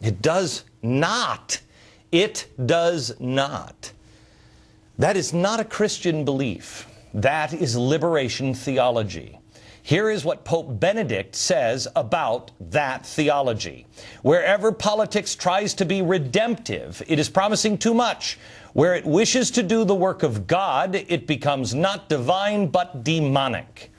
It does not. It does not. That is not a Christian belief. That is liberation theology. Here is what Pope Benedict says about that theology. Wherever politics tries to be redemptive, it is promising too much. Where it wishes to do the work of God, it becomes not divine but demonic.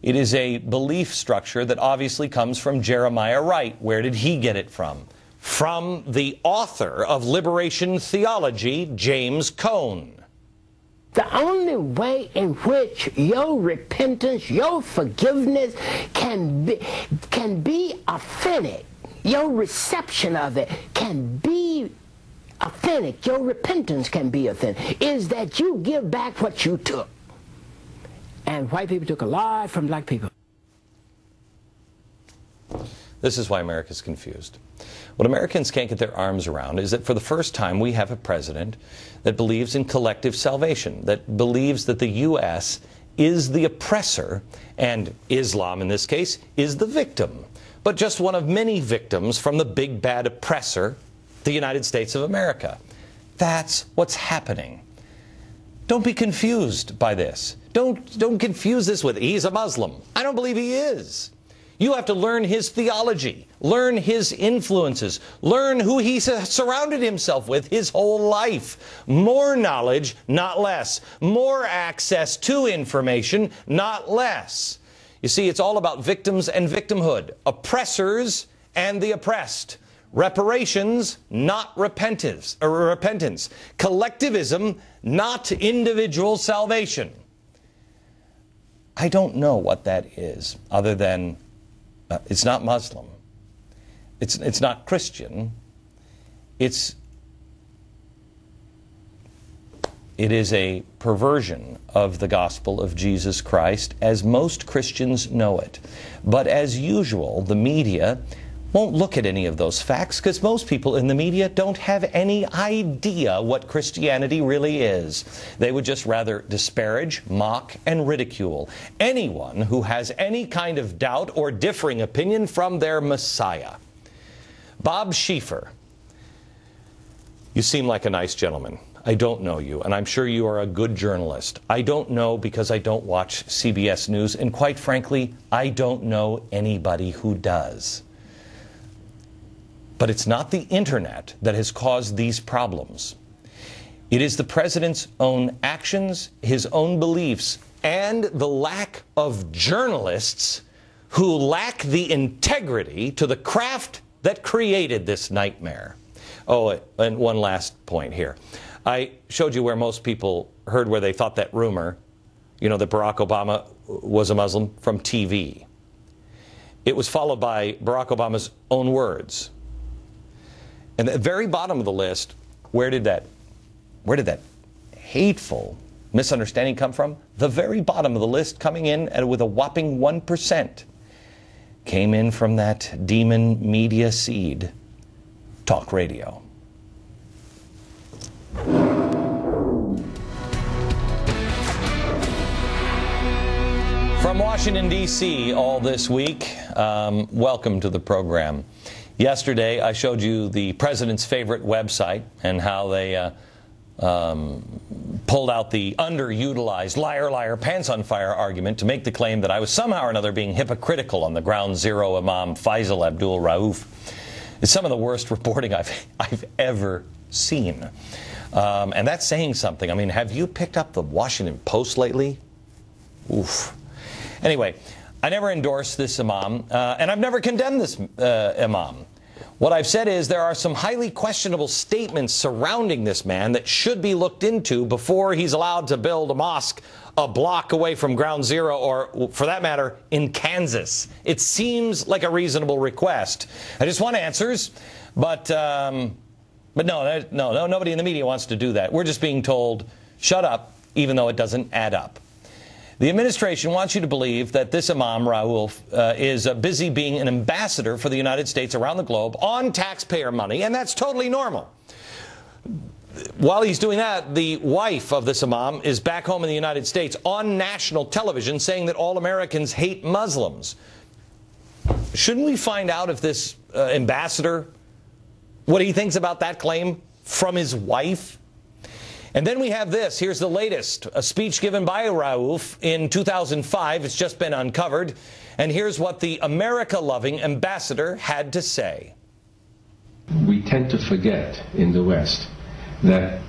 It is a belief structure that obviously comes from Jeremiah Wright. Where did he get it from? From the author of liberation theology, James Cone. The only way in which your repentance, your forgiveness can be authentic, your reception of it can be authentic, your repentance can be authentic, is that you give back what you took. And white people took a lot from black people. This is why America's confused. What Americans can't get their arms around is that for the first time we have a president that believes in collective salvation, that believes that the U.S. is the oppressor and Islam, in this case, is the victim, but just one of many victims from the big bad oppressor, the United States of America. That's what's happening. Don't be confused by this. Don't confuse this with, he's a Muslim. I don't believe he is. You have to learn his theology, learn his influences, learn who he surrounded himself with his whole life. More knowledge, not less. More access to information, not less. You see, it's all about victims and victimhood, oppressors and the oppressed. Reparations, not repentance. Collectivism, not individual salvation. I don't know what that is, other than it's not Muslim. It's not Christian. It is a perversion of the gospel of Jesus Christ, as most Christians know it. But as usual, the media won't look at any of those facts because most people in the media don't have any idea what Christianity really is. They would just rather disparage, mock, and ridicule anyone who has any kind of doubt or differing opinion from their Messiah. Bob Schieffer, you seem like a nice gentleman. I don't know you, and I'm sure you are a good journalist. I don't know because I don't watch CBS News, and quite frankly, I don't know anybody who does. But it's not the internet that has caused these problems. It is the president's own actions, his own beliefs, and the lack of journalists who lack the integrity to the craft that created this nightmare. Oh, and one last point here. I showed you where most people heard where they thought that rumor, that Barack Obama was a Muslim, from TV. It was followed by Barack Obama's own words. And at the very bottom of the list, where did that hateful misunderstanding come from? The very bottom of the list, coming in with a whopping 1%, came in from that demon media seed, talk radio. From Washington, D.C. all this week, welcome to the program. Yesterday, I showed you the president's favorite website and how they pulled out the underutilized liar, liar, pants on fire argument to make the claim that I was somehow or another being hypocritical on the Ground Zero Imam Faisal Abdul Rauf. It's some of the worst reporting I've ever seen. And that's saying something. I mean, have you picked up the Washington Post lately? Oof. Anyway, I never endorsed this imam, and I've never condemned this imam. What I've said is there are some highly questionable statements surrounding this man that should be looked into before he's allowed to build a mosque a block away from Ground Zero, or for that matter, in Kansas. It seems like a reasonable request. I just want answers, but no, nobody in the media wants to do that. We're just being told, shut up, even though it doesn't add up. The administration wants you to believe that this Imam Rauf is busy being an ambassador for the United States around the globe on taxpayer money, and that's totally normal. While he's doing that, the wife of this Imam is back home in the United States on national television saying that all Americans hate Muslims. Shouldn't we find out if this ambassador what he thinks about that claim from his wife. And then we have this. Here's the latest. A speech given by Rauf in 2005. It's just been uncovered. And here's what the America-loving ambassador had to say. We tend to forget in the West that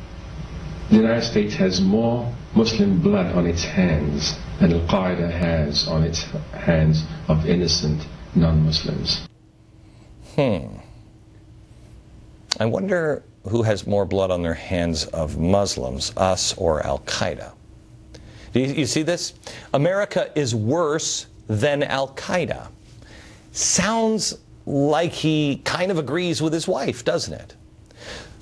the United States has more Muslim blood on its hands than Al-Qaeda has on its hands of innocent non-Muslims. I wonder who has more blood on their hands of Muslims, us or Al-Qaeda. Do you see this? America is worse than Al-Qaeda. Sounds like he kind of agrees with his wife, doesn't it?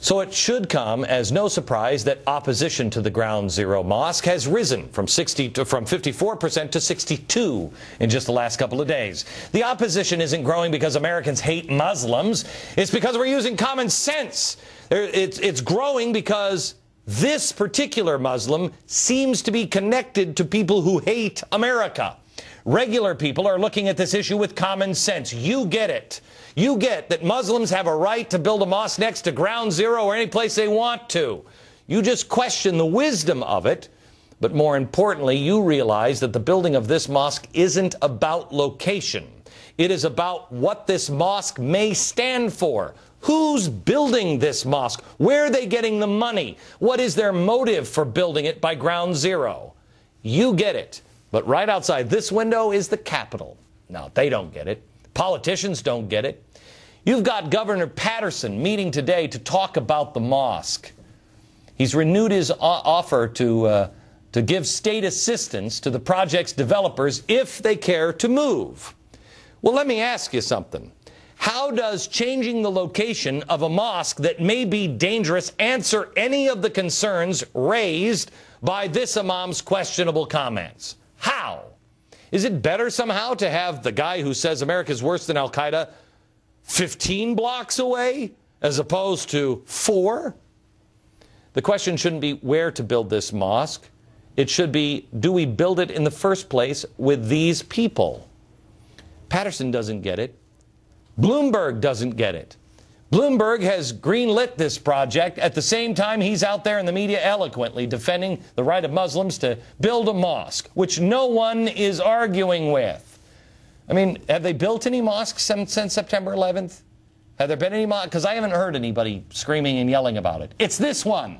So it should come as no surprise that opposition to the Ground Zero Mosque has risen from 54% to 62% in just the last couple of days. The opposition isn't growing because Americans hate Muslims. It's because we're using common sense. It's growing because this particular Muslim seems to be connected to people who hate America. Regular people are looking at this issue with common sense. You get it. You get that Muslims have a right to build a mosque next to Ground Zero or any place they want to. You just question the wisdom of it. But more importantly, you realize that the building of this mosque isn't about location. It is about what this mosque may stand for. Who's building this mosque? Where are they getting the money? What is their motive for building it by Ground Zero? You get it. But right outside this window is the Capitol. Now, they don't get it. Politicians don't get it. You've got Governor Patterson meeting today to talk about the mosque. He's renewed his offer to give state assistance to the project's developers if they care to move. Well, let me ask you something. How does changing the location of a mosque that may be dangerous answer any of the concerns raised by this imam's questionable comments? How? Is it better somehow to have the guy who says America's worse than Al-Qaeda 15 blocks away as opposed to 4? The question shouldn't be where to build this mosque. It should be, do we build it in the first place with these people? Patterson doesn't get it. Bloomberg doesn't get it. Bloomberg has greenlit this project at the same time he's out there in the media eloquently defending the right of Muslims to build a mosque, which no one is arguing with. I mean, have they built any mosques since September 11th? Have there been any mosques? Because I haven't heard anybody screaming and yelling about it. It's this one.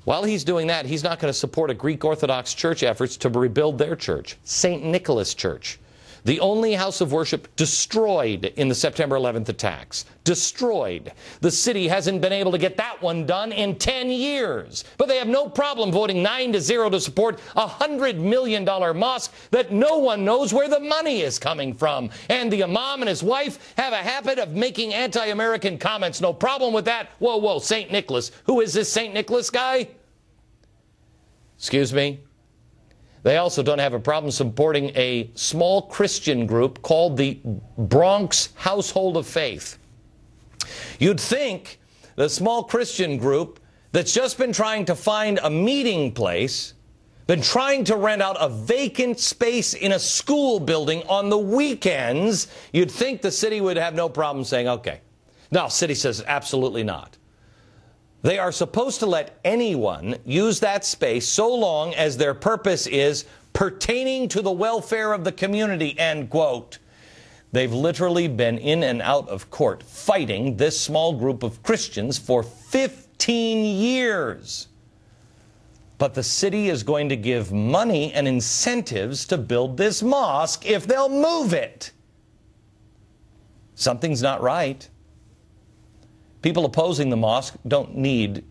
While he's doing that, he's not going to support a Greek Orthodox church efforts to rebuild their church, St. Nicholas Church. The only house of worship destroyed in the September 11th attacks. Destroyed. The city hasn't been able to get that one done in 10 years. But they have no problem voting 9-0 to support a $100 million mosque that no one knows where the money is coming from. And the imam and his wife have a habit of making anti-American comments. No problem with that. Whoa, whoa, St. Nicholas. Who is this St. Nicholas guy? Excuse me? They also don't have a problem supporting a small Christian group called the Bronx Household of Faith. You'd think the small Christian group that's just been trying to find a meeting place, been trying to rent out a vacant space in a school building on the weekends, you'd think the city would have no problem saying, okay. No, city says absolutely not. They are supposed to let anyone use that space so long as their purpose is pertaining to the welfare of the community, end quote. They've literally been in and out of court fighting this small group of Christians for 15 years. But the city is going to give money and incentives to build this mosque if they'll move it. Something's not right. People opposing the mosque don't need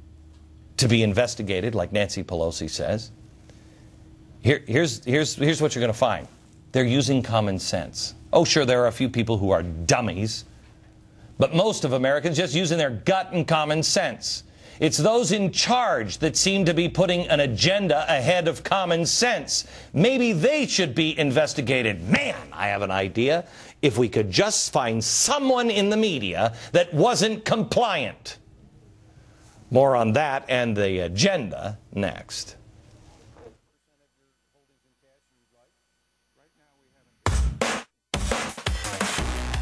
to be investigated, like Nancy Pelosi says. Here's what you're going to find. They're using common sense. Oh, sure, there are a few people who are dummies, but most of Americans just using their gut and common sense. It's those in charge that seem to be putting an agenda ahead of common sense. Maybe they should be investigated. Man, I have an idea. If we could just find someone in the media that wasn't compliant. More on that and the agenda next.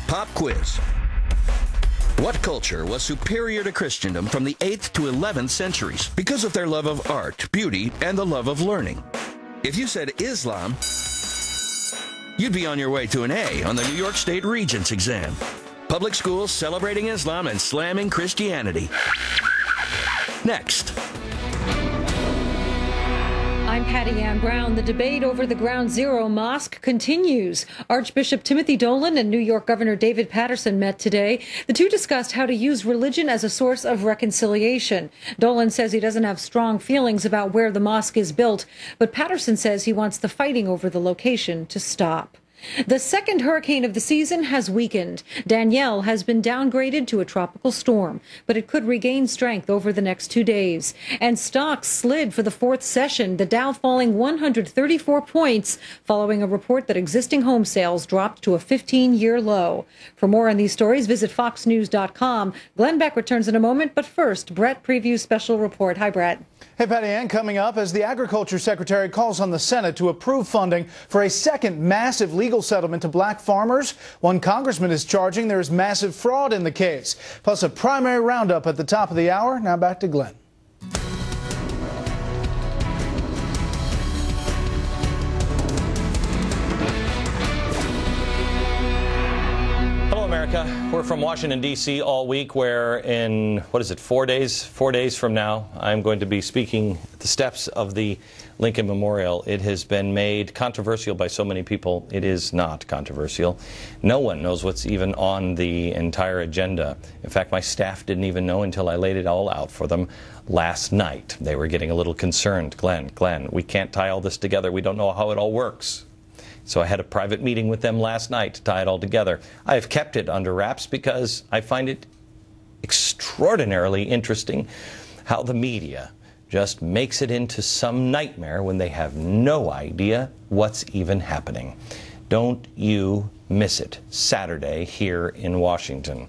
Pop quiz. What culture was superior to Christendom from the 8th to 11th centuries because of their love of art, beauty, and the love of learning? If you said Islam, you'd be on your way to an A on the New York State Regents exam. Public schools celebrating Islam and slamming Christianity. Next. I'm Patty Ann Brown. The debate over the Ground Zero Mosque continues. Archbishop Timothy Dolan and New York Governor David Paterson met today. The two discussed how to use religion as a source of reconciliation. Dolan says he doesn't have strong feelings about where the mosque is built, but Paterson says he wants the fighting over the location to stop. The second hurricane of the season has weakened. Danielle has been downgraded to a tropical storm, but it could regain strength over the next 2 days. And stocks slid for the fourth session, the Dow falling 134 points following a report that existing home sales dropped to a 15-year low. For more on these stories, visit foxnews.com. Glenn Beck returns in a moment, but first, Brett previews special report. Hi, Brett. Hey, Patty Ann, coming up as the Agriculture Secretary calls on the Senate to approve funding for a second massive legal settlement to black farmers. One congressman is charging there is massive fraud in the case. Plus a primary roundup at the top of the hour. Now back to Glenn. America. We're from Washington, D.C. all week, where in, 4 days? 4 days from now, I'm going to be speaking at the steps of the Lincoln Memorial. It has been made controversial by so many people. It is not controversial. No one knows what's even on the entire agenda. In fact, my staff didn't even know until I laid it all out for them last night. They were getting a little concerned. Glenn, we can't tie all this together. We don't know how it all works. So I had a private meeting with them last night to tie it all together. I have kept it under wraps because I find it extraordinarily interesting how the media just makes it into some nightmare when they have no idea what's even happening. Don't you miss it. Saturday here in Washington.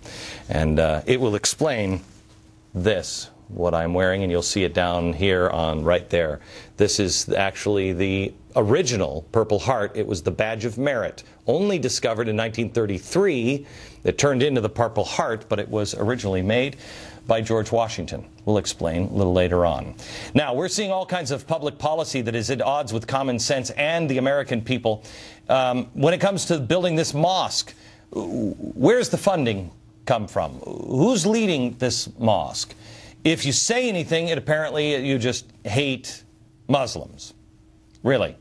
And it will explain this, what I'm wearing, and you'll see it down here on right there. This is actually the original Purple Heart. It was the badge of merit, only discovered in 1933. It turned into the Purple Heart, but it was originally made by George Washington. We'll explain a little later on. Now, we're seeing all kinds of public policy that is at odds with common sense and the American people. When it comes to building this mosque, where's the funding come from? Who's leading this mosque? If you say anything, apparently you just hate Muslims. Really.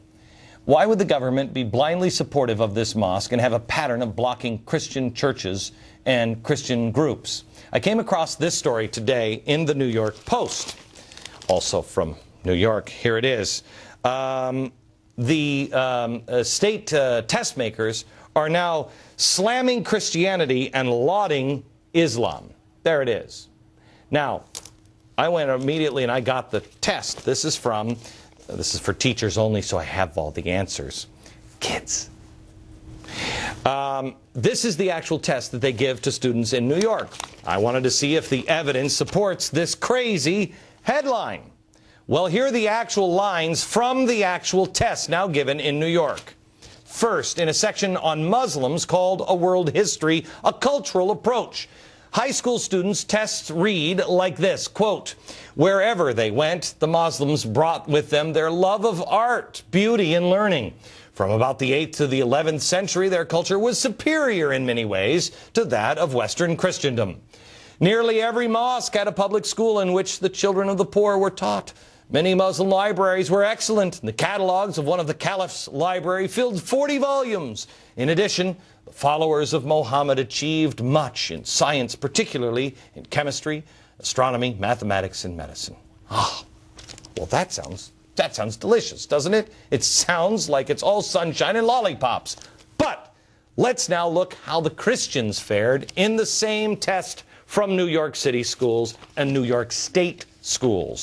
Why would the government be blindly supportive of this mosque and have a pattern of blocking Christian churches and Christian groups? I came across this story today in the New York Post, also from New York. Here it is. State test makers are now slamming Christianity and lauding Islam. There it is. Now, I went immediately and I got the test. This is for teachers only, so I have all the answers. Kids. This is the actual test that they give to students in New York. I wanted to see if the evidence supports this crazy headline. Well, here are the actual lines from the actual test now given in New York. First, in a section on Muslims called A World History, a Cultural Approach. High school students' tests read like this, quote, wherever they went, the Muslims brought with them their love of art, beauty, and learning. From about the 8th to the 11th century, their culture was superior in many ways to that of Western Christendom. Nearly every mosque had a public school in which the children of the poor were taught. Many Muslim libraries were excellent, and the catalogs of one of the caliph's library filled 40 volumes. In addition, the followers of Muhammad achieved much in science, particularly in chemistry, astronomy, mathematics, and medicine. Ah, well, that sounds delicious, doesn't it? It sounds like it's all sunshine and lollipops. But let's now look how the Christians fared in the same test from New York City schools and New York State schools.